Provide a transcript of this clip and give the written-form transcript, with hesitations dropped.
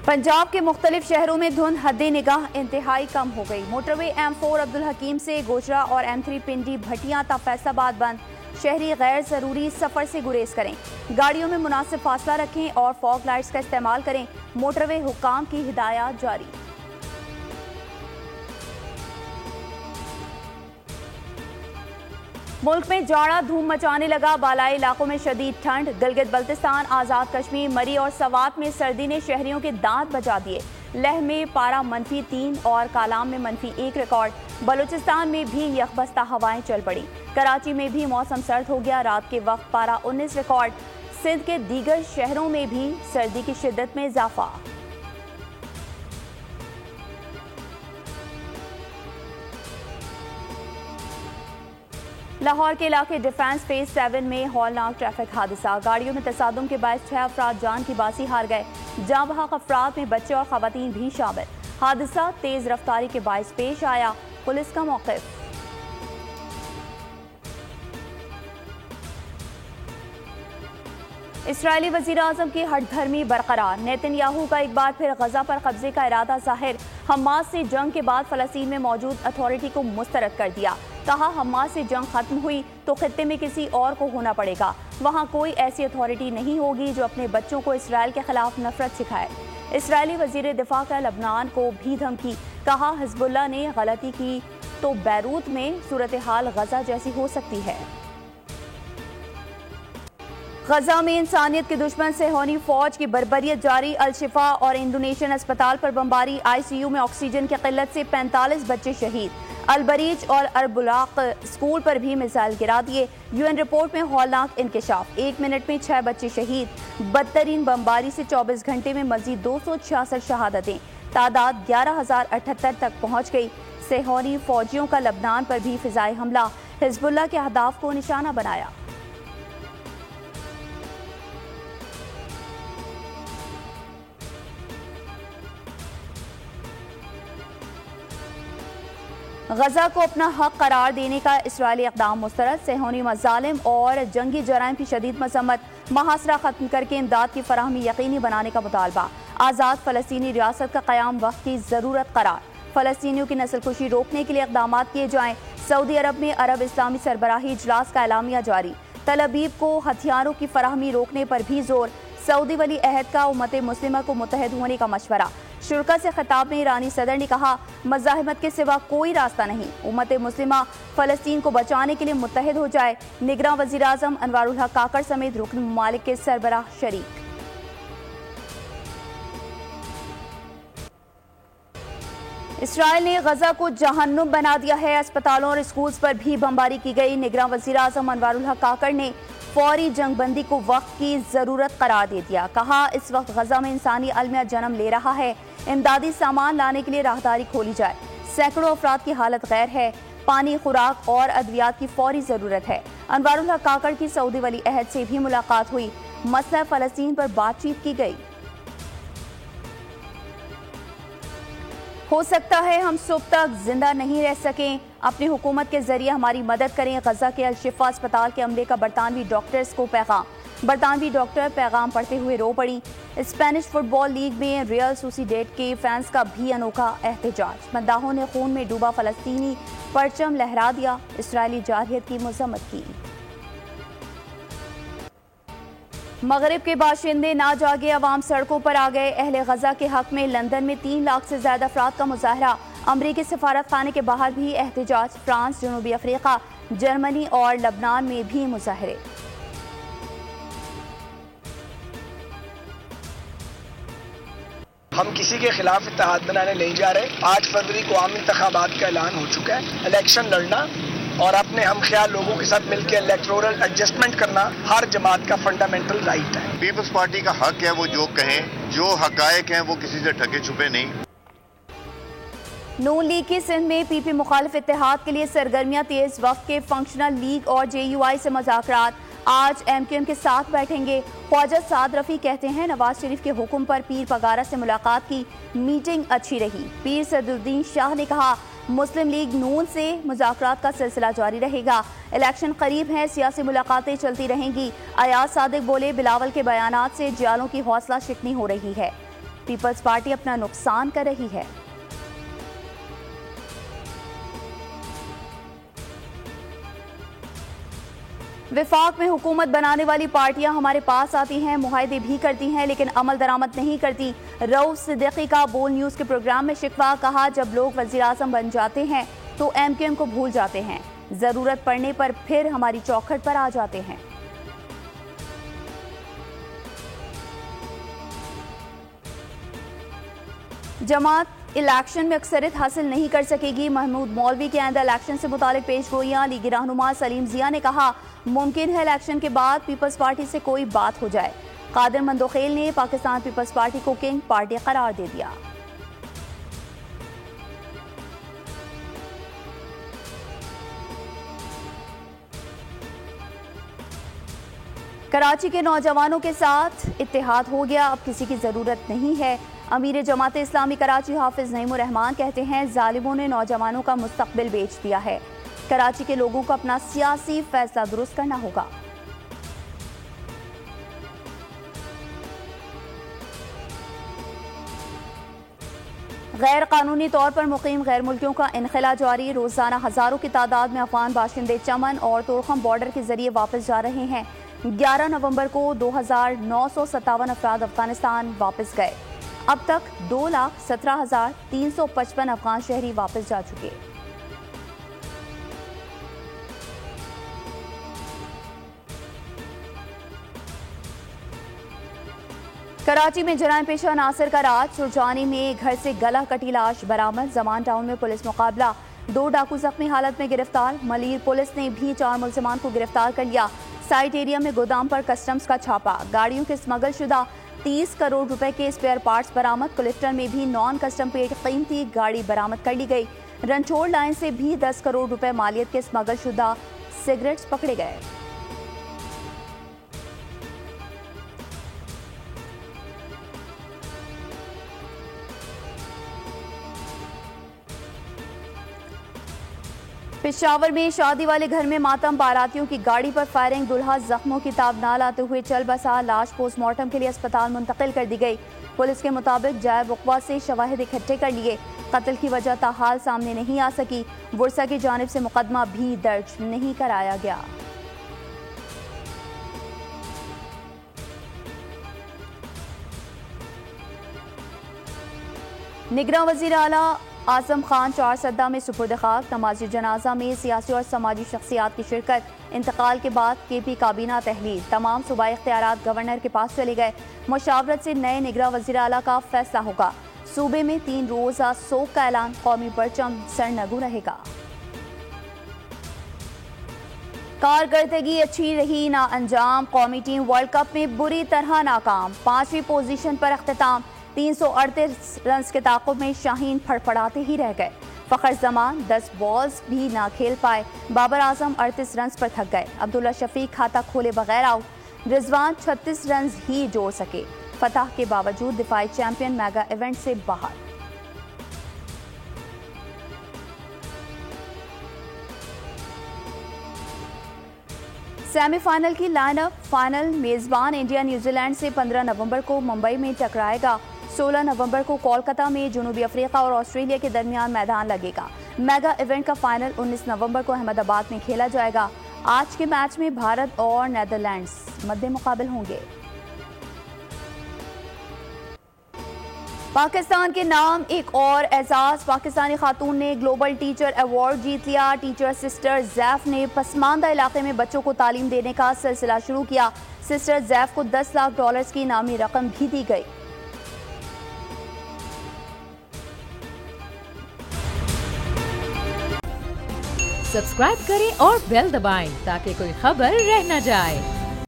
पंजाब के मुख्तलिफ शहरों में धुंध हद्दे निगाह इंतहाई कम हो गई। मोटरवे M4 अब्दुल हकीम से गोजरा और M3 पिंडी भटियां तक फैसलाबाद बंद। शहरी गैर जरूरी सफर से गुरेज करें, गाड़ियों में मुनासिब फासला रखें और फॉग लाइट्स का इस्तेमाल करें। मोटरवे हुक्काम की हिदायत जारी। मुल्क में जाड़ा धूम मचाने लगा, बालाई इलाकों में शदीद ठंड। गिलगित बल्तिस्तान, आज़ाद कश्मीर, मरी और सवात में सर्दी ने शहरियों के दांत बजा दिए। लेह में पारा -3 और कालाम में -1 रिकॉर्ड। बलूचिस्तान में भी यकबस्ता हवाएं चल पड़ी। कराची में भी मौसम सर्द हो गया, रात के वक्त पारा 19 रिकॉर्ड। सिंध के दीगर शहरों में भी सर्दी की शिद्दत में इजाफा। लाहौर के इलाके डिफेंस फेज 7 में हौलनाक ट्रैफिक हादसा। गाड़ियों में तसादुम के बायस 6 अफराद जान की बासी हार गए। जाँ बहक अफराद में बच्चे और खवातीन भी शामिल। हादसा तेज रफ्तारी के बायस पेश आया, पुलिस का मौक़िफ़। इस्राएली वज़ीर आज़म की हठधर्मी बरकरार। नेतन्याहू का एक बार फिर गजा पर कब्जे का इरादा जाहिर। हमास से जंग के बाद फलस्तीन में मौजूद अथॉरिटी को मुस्तरद कर दिया। कहा हमास से जंग खत्म हुई तो खित्ते में किसी और को होना पड़ेगा। वहाँ कोई ऐसी अथॉरिटी नहीं होगी जो अपने बच्चों को इसराइल के खिलाफ नफरत सिखाए। इसराइली वज़ीर दिफा का लबनान को भी धमकी। कहा हिजबुल्लाह ने गलती की तो बैरूत में सूरत हाल गजा जैसी हो सकती है। गजा में इंसानियत के दुश्मन सेहोनी फौज की बर्बरियत जारी। अल-शिफा और इंडोनेशियन अस्पताल पर बमबारी। ICU में ऑक्सीजन की किल्लत से 45 बच्चे शहीद। अल-बरीज और अल-बुलाक स्कूल पर भी मिसाइल गिरा दिए। UN रिपोर्ट में हौलनाक इंकशाफ। 1 मिनट में 6 बच्चे शहीद। बदतरीन बमबारी से 24 घंटे में मजीद 266 शहादतें। तादाद 11,078 तक पहुँच गई। सेहोनी फौजियों का लबनान पर भी फिजाई हमला। हिजबुल्लाह के अहदाफ को निशाना बनाया। गजा को अपना हक करार देने का इसराइली इक़दाम मुस्तरद। सेहोनी मज़ालिम और जंगी जराइम की शदीद मज़म्मत। महासरा खत्म करके इमदाद की फराहमी यकीनी बनाने का मुतालबा। आज़ाद फ़लस्तीनी रियासत का क़याम वक्त की ज़रूरत करार। फ़लस्तीनियों की नस्लकुशी रोकने के लिए इक़दाम किए जाएँ। सऊदी अरब में अरब इस्लामी सरबराही इजलास का एलामिया जारी। तल अबीब को हथियारों की फराहमी रोकने पर भी जोर। सऊदी वली अहद का उम्मत मुस्लिमा को मुत्तहद होने का मशवरा। शुरा से खिताब में ईरानी सदर ने कहा मज़ाहिमत के सिवा कोई रास्ता नहीं। उम्मत मुस्लिमा फ़लस्तीन को बचाने के लिए मुत्तहद हो जाए। निगरान वज़ीर आज़म अनवारुल हक काकड़ समेत रुकन ममालिक के सरबराह शरीक। इसराइल ने गजा को जहन्नुम बना दिया है। अस्पतालों और स्कूल्स पर भी बमबारी की गई। निगरान वज़ीर आज़म अनवारुल हक काकड़ ने फौरी जंगबंदी को वक्त की ज़रूरत करार दे दिया। कहा इस वक्त गजा में इंसानी अलमिया जन्म ले रहा है। इमदादी सामान लाने के लिए राहदारी खोली जाए। सैकड़ों अफराद की हालत गैर है। पानी, खुराक और अद्वियात की फौरी ज़रूरत है। अनवारुल हक काकड़ की सऊदी वली अहद से भी मुलाकात हुई। मसला फ़लस्तीन पर बातचीत की गई। हो सकता है हम सुबह तक जिंदा नहीं रह सकें, अपनी हुकूमत के जरिए हमारी मदद करें। गजा के अल-शिफा अस्पताल के अमले का बरतानवी डॉक्टर्स को पैगाम। बरतानवी डॉक्टर पैगाम पढ़ते हुए रो पड़ी। स्पेनिश फुटबॉल लीग में रियल सोसिएडेड के फैंस का भी अनोखा एहतजाज। मद्दाहों ने खून में डूबा फ़लस्तीनी परचम लहरा दिया। इसराइली जारहियत की मज़म्मत की। मगरिब के बाशिंदे ना जागे, अवाम सड़कों पर आ गए। अहले गजा के हक में लंदन में 3 लाख से ज्यादा अफराद का मुजाहरा। अमरीकी सफारत खाने के बाहर भी एहतजाज। फ्रांस, जनूबी अफ्रीका, जर्मनी और लबनान में भी मुजाहरे। हम किसी के खिलाफ इत्तेहाद बनाने नहीं जा रहे। 8 फरवरी को आम इंतखाबात का ऐलान हो चुका है। इलेक्शन लड़ना और अपने हम ख्याल लोगों के साथ मिलकर इलेक्टोरल एडजस्टमेंट करना हर जमात का फंडामेंटल राइट है। पीपल्स पार्टी का हक है वो जो कहें, जो हकायक हैं वो किसी से ठगे छुपे नहीं। नून लीग की सिंध में PP मुखालिफ इत्तेहाद के लिए सरगर्मियां तेज। वक्त के फंक्शनल लीग और JUI से मुज़ाकरात। आज MQM के साथ बैठेंगे। ख्वाजा साद रफ़ी कहते हैं नवाज शरीफ के हुक्म पर पीर पगारा से मुलाकात की, मीटिंग अच्छी रही। पीर सदरुद्दीन शाह ने कहा मुस्लिम लीग नून से मुज़ाकरात का सिलसिला जारी रहेगा। इलेक्शन करीब है, सियासी मुलाकातें चलती रहेंगी। अयाज सादिक बोले बिलावल के बयानात से जियालों की हौसला शिकनी हो रही है। पीपल्स पार्टी अपना नुकसान कर रही है। विफाक में हुकूमत बनाने वाली पार्टियां हमारे पास आती हैं, मुआहदे भी करती हैं, लेकिन अमल दरामद नहीं करती। रऊफ सिद्दीकी का बोल न्यूज़ के प्रोग्राम में शिकवा, कहा जब लोग वज़ीर आज़म बन जाते हैं तो MQM को भूल जाते हैं, ज़रूरत पड़ने पर फिर हमारी चौखट पर आ जाते हैं। जमात इलेक्शन में अक्सरियत हासिल नहीं कर सकेगी। महमूद मौलवी के आइंदा इलेक्शन से मुतालिक पेशगोइयां। लीगी रहनुमा सलीम जिया ने कहा मुमकिन है इलेक्शन के बाद पीपल्स पार्टी से कोई बात हो जाए। कादिर मंदोखेल ने पाकिस्तान पीपल्स पार्टी को किंग पार्टी करार दे दिया। कराची के नौजवानों के साथ इत्तेहाद हो गया, अब किसी की जरूरत नहीं है। अमीर जमात इस्लामी कराची हाफिज नईमुर रहमान कहते हैं जालिमों ने नौजवानों का मुस्तकबिल बेच दिया है। कराची के लोगों को अपना सियासी फैसला दुरुस्त करना होगा। गैर कानूनी तौर पर मुकीम गैर मुल्कियों का इनखला जारी। रोजाना हजारों की तादाद में अफगान बाशिंदे चमन और तोरखम बॉर्डर के जरिए वापस जा रहे हैं। 11 नवंबर को 2957 अफराद अफगानिस्तान वापस गए। अब तक 2,17,355 अफगान शहरी वापस जा चुके। कराची में जराइम पेशा नासिर का राज। सुरजानी में घर से गला कटी लाश बरामद। जमान टाउन में पुलिस मुकाबला, 2 डाकू जख्मी हालत में गिरफ्तार। मलीर पुलिस ने भी 4 मुल्जिमान को गिरफ्तार कर लिया। साइट एरिया में गोदाम पर कस्टम्स का छापा। गाड़ियों के स्मगल शुदा 30 करोड़ रुपए के स्पेयर पार्ट्स बरामद। क्लिफ्टन में भी नॉन कस्टम पेड कीमती गाड़ी बरामद कर ली गई। रंचोड़ लाइन से भी 10 करोड़ रुपए मालियत के स्मगल शुदा सिगरेट्स पकड़े गए। पेशावर में शादी वाले घर में मातम, बारातियों की गाड़ी पर फायरिंग। दुल्हा जख्मों की ताब ना लाते हुए चल बसा। लाश पोस्टमार्टम के लिए अस्पताल मुंतकिल कर दी गई। पुलिस के मुताबिक जाए वक़्वा से शवाहिद इकट्ठे कर लिए। कत्ल की वजह ताहाल सामने नहीं आ सकी। बुरसा की जानिब से मुकदमा भी दर्ज नहीं कराया गया। निगरान वज़ीर आला आजम खान 4 सद्दा में सुपुर्द खाक। नमाज़ी जनाजा में सियासी और समाजी शख्सियात की शिरकत। इंतकाल के बाद KP काबीना तहलील। तमाम सूबाई इख्तियारात गवर्नर के पास चले गए। मुशावरत से नए निगरान वज़ीर आला का फैसला होगा। सूबे में 3 रोज़ा सोग का ऐलान। कौमी परचम सरनगू रहेगा। कारकर्दगी अच्छी रही ना अंजाम। कौमी टीम वर्ल्ड कप में बुरी तरह नाकाम। 5वीं पोजीशन पर अख्तिताम। 338 रन के ताक़ुब में शाहीन फड़फड़ाते ही रह गए। फ़खर जमान 10 बॉल्स भी ना खेल पाए। बाबर आजम 38 रन पर थक गए। अब्दुल्ला शफीक खाता खोले बगैर आउट। रिजवान 36 रन ही जोड़ सके। फतह के बावजूद दिफाई चैंपियन मेगा इवेंट से बाहर। सेमीफाइनल की लाइनअप। फाइनल मेजबान इंडिया न्यूजीलैंड से 15 नवंबर को मुंबई में टकराएगा। 16 नवंबर को कोलकाता में जनूबी अफ्रीका और ऑस्ट्रेलिया के दरमियान मैदान लगेगा। मेगा इवेंट का फाइनल 19 नवंबर को अहमदाबाद में खेला जाएगा। आज के मैच में भारत और नेदरलैंड्स मद्दे मुकाबिल होंगे। पाकिस्तान के नाम एक और एजाज। पाकिस्तानी खातून ने ग्लोबल टीचर अवार्ड जीत लिया। टीचर सिस्टर जैफ ने पसमानदा इलाके में बच्चों को तालीम देने का सिलसिला शुरू किया। सिस्टर जैफ को $10 लाख की इनामी रकम भी दी गई। सब्सक्राइब करें और बेल दबाएं ताकि कोई खबर रह न जाए।